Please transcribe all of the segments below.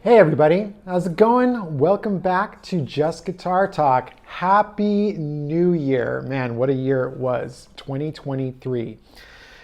Hey everybody, how's it going? Welcome back to Just Guitar Talk. Happy New Year. Man, what a year it was, 2023.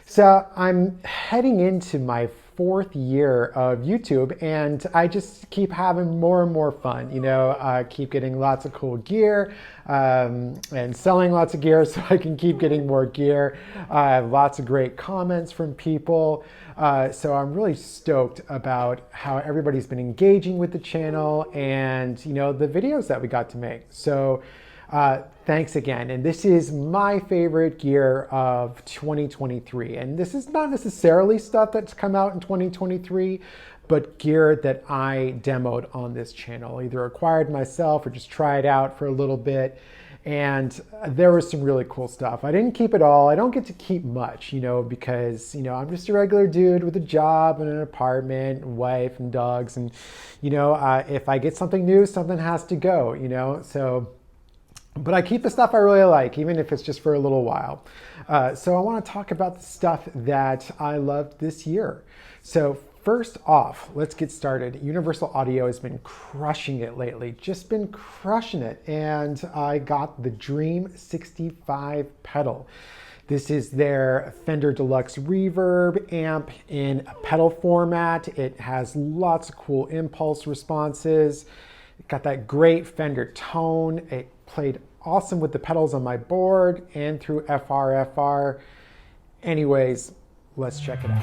So I'm heading into my fourth year of YouTube and I just keep having more and more fun. I keep getting lots of cool gear and selling lots of gear so I can keep getting more gear. I have lots of great comments from people. So I'm really stoked about how everybody's been engaging with the channel and the videos that we got to make. So thanks again. And this is my favorite gear of 2023. And this is not necessarily stuff that's come out in 2023, but gear that I demoed on this channel, either acquired myself or just tried out for a little bit. And there was some really cool stuff. I didn't keep it all. I don't get to keep much, because, I'm just a regular dude with a job and an apartment, and wife and dogs. And, if I get something new, something has to go, so. But I keep the stuff I really like, even if it's just for a little while. So I want to talk about the stuff that I loved this year. So first off, let's get started. Universal Audio has been crushing it lately, just been crushing it. And I got the Dream 65 pedal. This is their Fender Deluxe Reverb amp in a pedal format. It has lots of cool impulse responses. It got that great Fender tone. It played awesome with the pedals on my board and through FR. Anyways, let's check it out.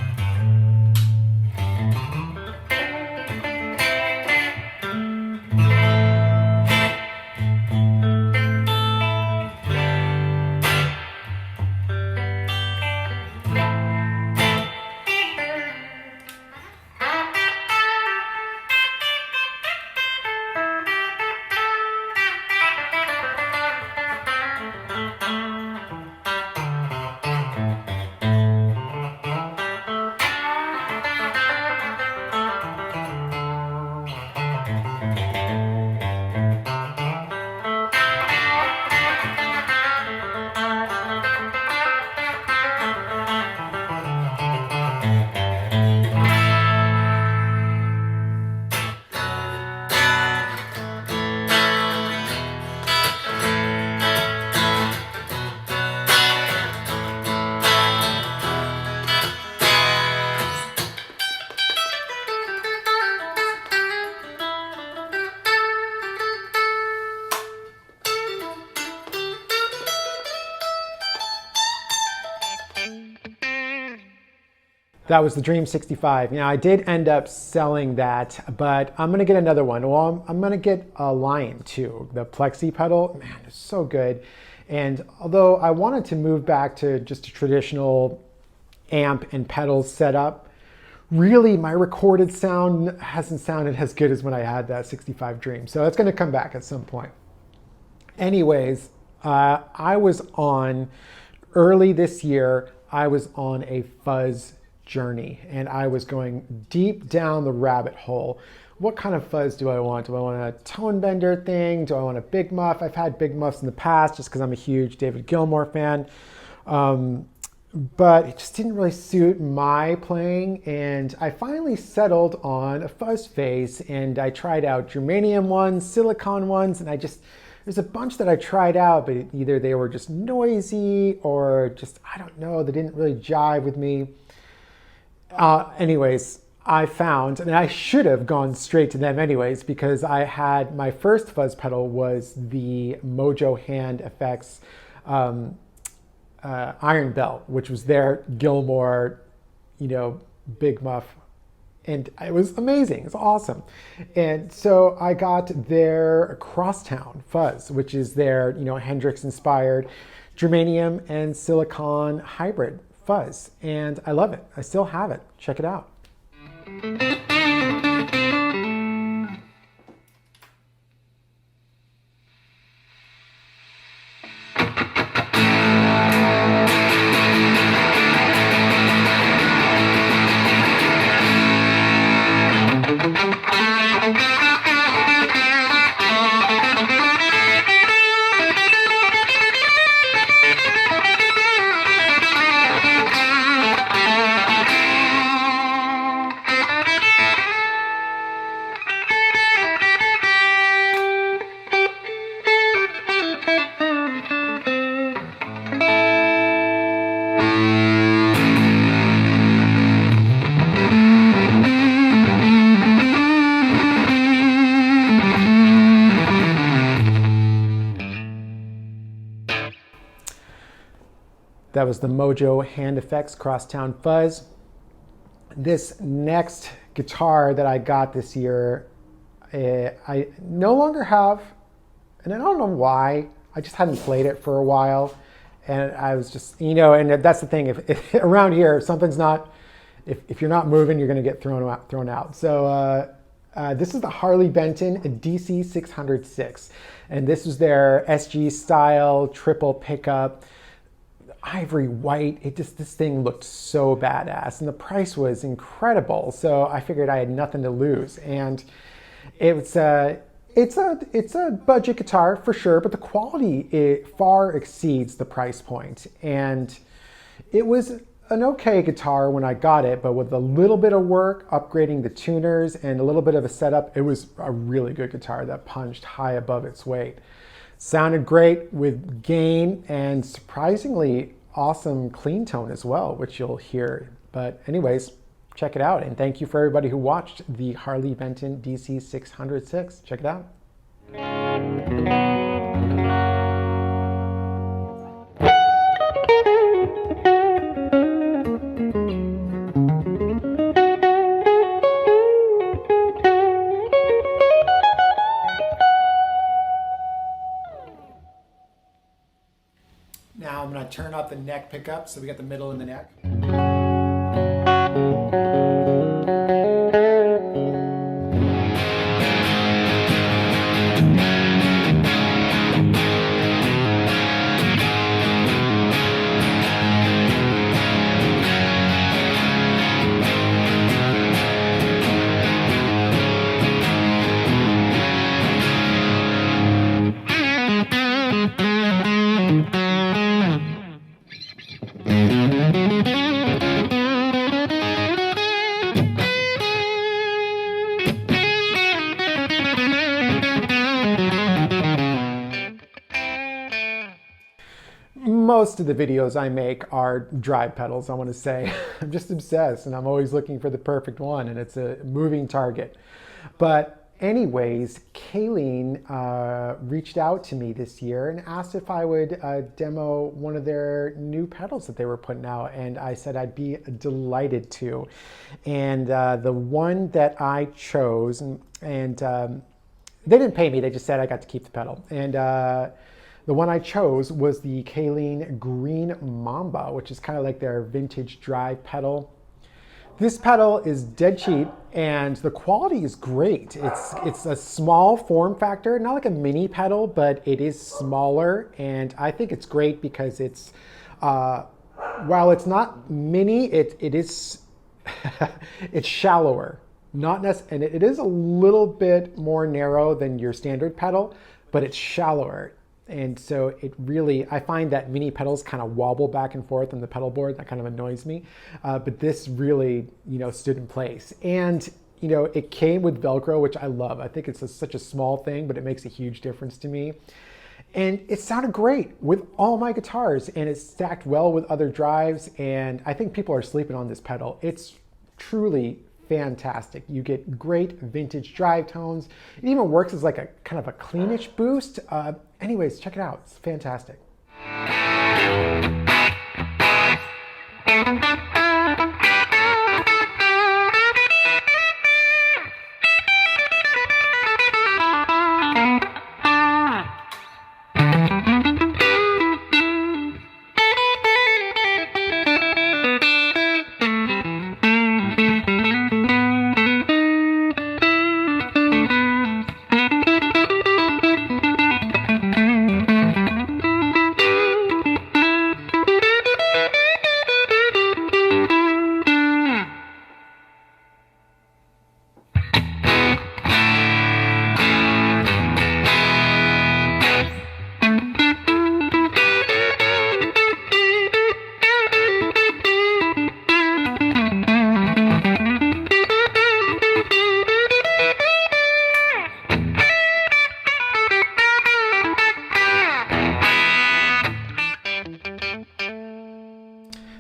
That was the Dream 65. Now I did end up selling that, but I'm gonna get another one. Well, I'm gonna get a Lion too. The Plexi pedal, man, it's so good. And although I wanted to move back to just a traditional amp and pedals setup, really my recorded sound hasn't sounded as good as when I had that 65 Dream. So it's gonna come back at some point. Anyways, I was on, early this year, I was on a fuzz journey and I was going deep down the rabbit hole. What kind of fuzz do I want? Do I want a tone bender thing? Do I want a big muff? I've had big muffs in the past just because I'm a huge David Gilmour fan. But it just didn't really suit my playing. And I finally settled on a fuzz face and I tried out germanium ones, silicone ones, and there's a bunch that I tried out, but either they were just noisy or just, I don't know, they didn't really jive with me. Anyways, I found, and I should have gone straight to them anyways, because I had, my first fuzz pedal was the Mojo Hand Effects Iron Belt, which was their Gilmour, big muff. And it was amazing, it's awesome. And so I got their Crosstown Fuzz, which is their, Hendrix inspired germanium and silicon hybrid fuzz. And I love it, I still have it, check it out. That was the Mojo Hand Effects Crosstown Fuzz. This next guitar that I got this year, I no longer have, and I don't know why. I just hadn't played it for a while, and I was just, you know, and that's the thing. If around here, if something's not, if you're not moving, you're going to get thrown out. So this is the Harley Benton DC 606, and this was their SG style triple pickup. Ivory white, this thing looked so badass, and the price was incredible. So I figured I had nothing to lose, and it's a budget guitar for sure, but the quality, it far exceeds the price point. And it was an okay guitar when I got it, but with a little bit of work, upgrading the tuners and a little bit of a setup, it was a really good guitar that punched high above its weight. Sounded great with gain and surprisingly awesome clean tone as well, which you'll hear. But anyways, check it out. And thank you for everybody who watched the Harley Benton DC 606. Check it out. Now I'm going to turn up the neck pickup so we got the middle and the neck. Most of the videos I make are drive pedals, I want to say. I'm just obsessed, and I'm always looking for the perfect one, and it's a moving target. But anyways, Kaleen reached out to me this year and asked if I would demo one of their new pedals that they were putting out, and I said I'd be delighted to. And the one that I chose, and they didn't pay me, they just said I got to keep the pedal. And the one I chose was the Kaleen Green Mamba, which is kind of like their vintage drive pedal. This pedal is dead cheap, and the quality is great. It's a small form factor, not like a mini pedal, but it is smaller, and I think it's great because it's, while it's not mini, it is, it's shallower. And it is a little bit more narrow than your standard pedal, but it's shallower. And so it really, I find that mini pedals kind of wobble back and forth on the pedal board. That kind of annoys me. But this really, stood in place. And, it came with Velcro, which I love. I think it's such a small thing, but it makes a huge difference to me. And it sounded great with all my guitars, and it's stacked well with other drives. And I think people are sleeping on this pedal. It's truly fantastic. You get great vintage drive tones. It even works as like a kind of a cleanish boost. Anyways, check it out. It's fantastic.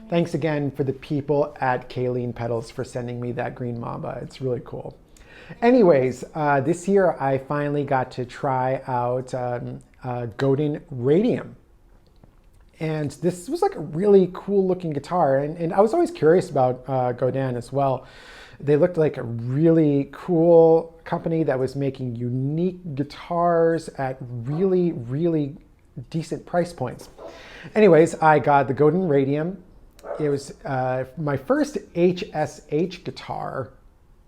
Thanks again for the people at Kaleen Pedals for sending me that Green Mamba. It's really cool. Anyways, this year I finally got to try out Godin Radium. And this was like a really cool looking guitar. And I was always curious about Godin as well. They looked like a really cool company that was making unique guitars at really, really decent price points. Anyways, I got the Godin Radium. It was my first HSH guitar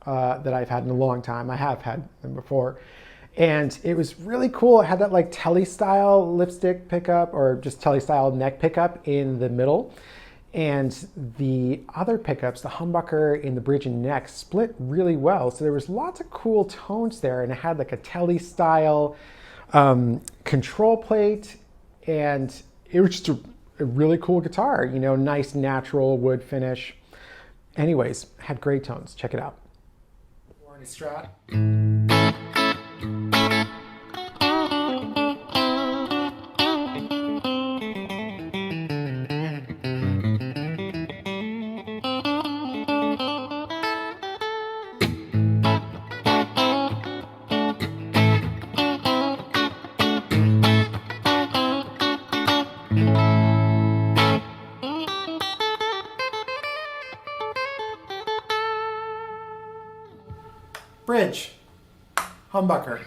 that I've had in a long time. I have had them before. And it was really cool. It had that like Tele style lipstick pickup, or just Tele style neck pickup in the middle. And the other pickups, the humbucker in the bridge and neck, split really well. So there was lots of cool tones there, and it had like a Tele style control plate, and it was just a really cool guitar, you know, nice natural wood finish. Anyways, had great tones. Check it out. Warney Strat. Bridge, humbucker.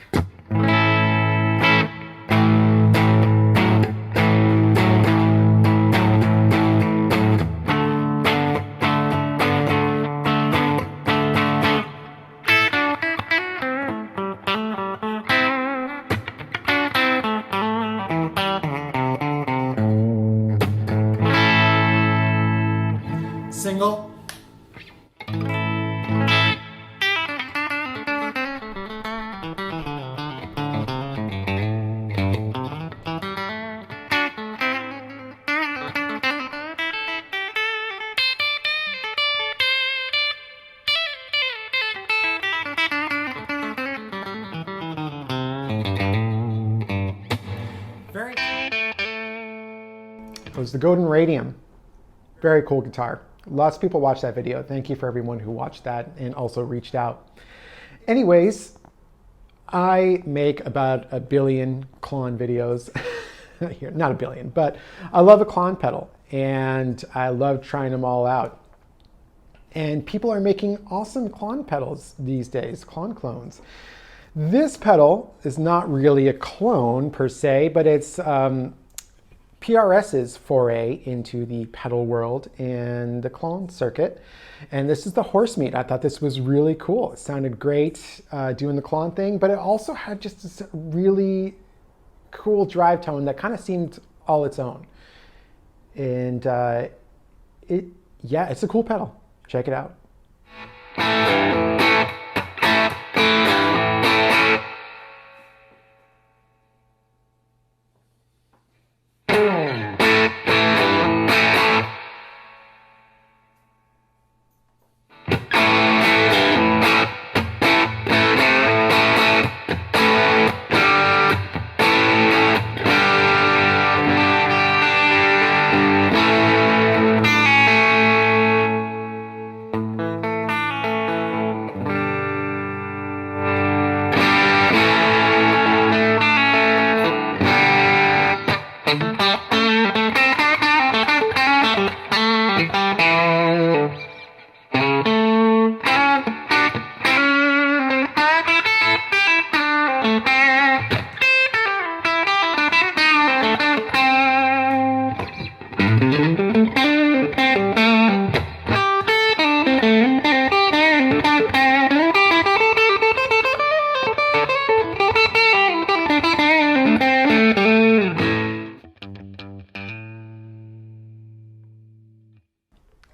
Single. It was the Godin Radium. Very cool guitar. Lots of people watched that video. Thank you for everyone who watched that and also reached out. Anyways, I make about 1 billion Klon videos. Not 1 billion, but I love a Klon pedal and I love trying them all out. And people are making awesome Klon pedals these days, Klon clones. This pedal is not really a clone per se, but it's PRS's foray into the pedal world and the clone circuit. And this is the Horsemeat. I thought this was really cool. It sounded great doing the clone thing, but it also had just this really cool drive tone that kind of seemed all its own. And it's a cool pedal. Check it out.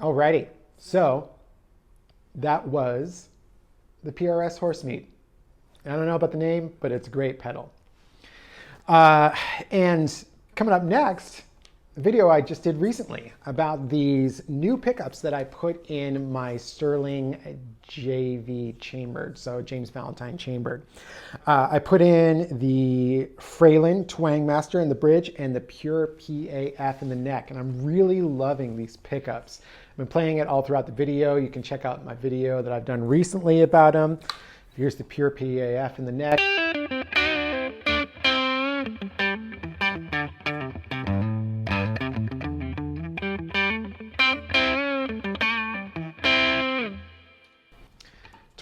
Alrighty, so that was the PRS Horsemeat. I don't know about the name, but it's a great pedal. And coming up next, a video I just did recently about these new pickups that I put in my Sterling JV chambered, so James Valentine chambered. I put in the Fralin Twang Master in the bridge and the Pure PAF in the neck, and I'm really loving these pickups. I've been playing it all throughout the video. You can check out my video that I've done recently about them. Here's the Pure PAF in the neck.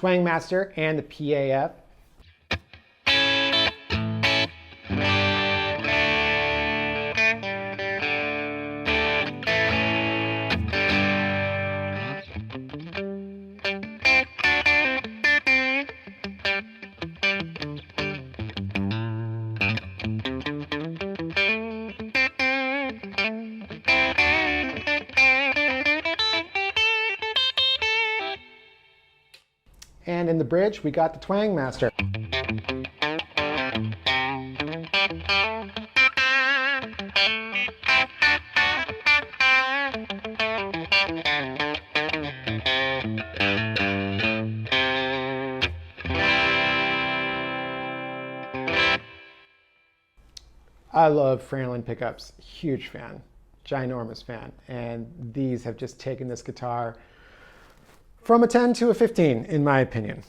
Twang Master and the PAF. And in the bridge, we got the Twang Master. I love Franlin pickups, huge fan, ginormous fan. And these have just taken this guitar from a 10 to a 15, in my opinion.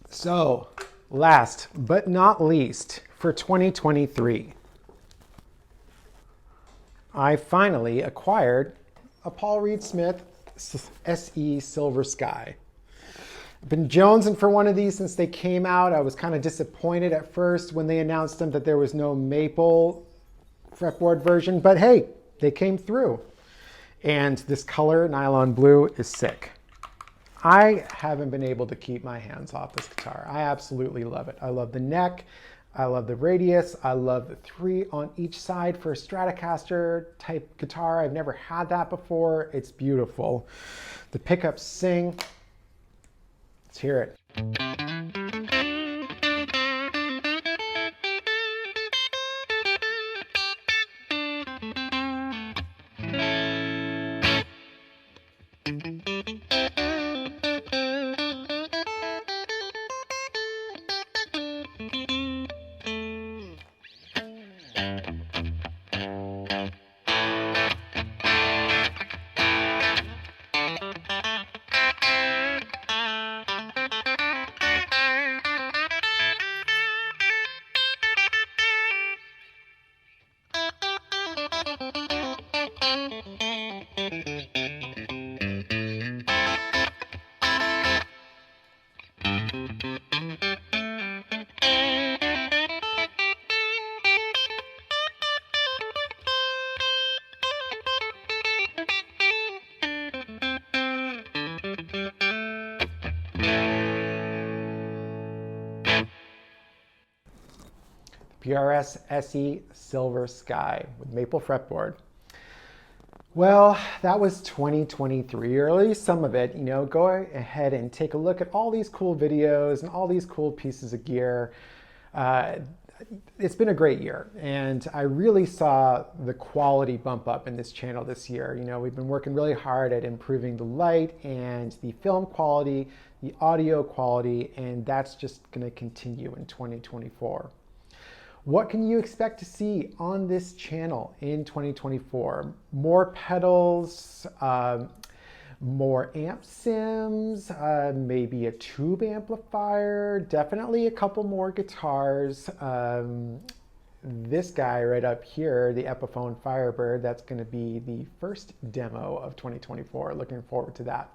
So, last but not least, for 2023, I finally acquired a Paul Reed Smith SE Silver Sky. I've been jonesing for one of these since they came out. I was kind of disappointed at first when they announced them that there was no maple fretboard version, but hey, they came through. And this color, nylon blue, is sick. I haven't been able to keep my hands off this guitar. I absolutely love it. I love the neck. I love the radius. I love the 3 on each side for a Stratocaster type guitar. I've never had that before. It's beautiful. The pickups sing. Let's hear it. PRS SE Silver Sky with maple fretboard. Well, that was 2023, or at least some of it. You know, go ahead and take a look at all these cool videos and all these cool pieces of gear. It's been a great year, and I really saw the quality bump up in this channel this year. You know, we've been working really hard at improving the light and the film quality, the audio quality, and that's just going to continue in 2024. What can you expect to see on this channel in 2024? More pedals, more amp sims, maybe a tube amplifier, definitely a couple more guitars. This guy right up here, the Epiphone Firebird, that's going to be the first demo of 2024. Looking forward to that.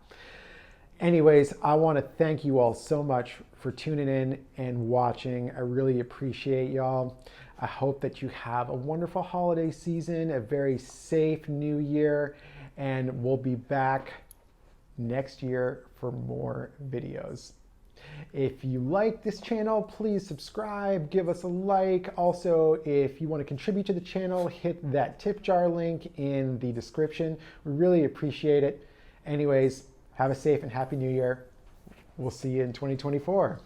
Anyways, I want to thank you all so much for tuning in and watching. I really appreciate y'all. I hope that you have a wonderful holiday season, a very safe new year, and we'll be back next year for more videos. If you like this channel, please subscribe, give us a like. Also, if you want to contribute to the channel, hit that tip jar link in the description. We really appreciate it. Anyways, have a safe and happy new year. We'll see you in 2024.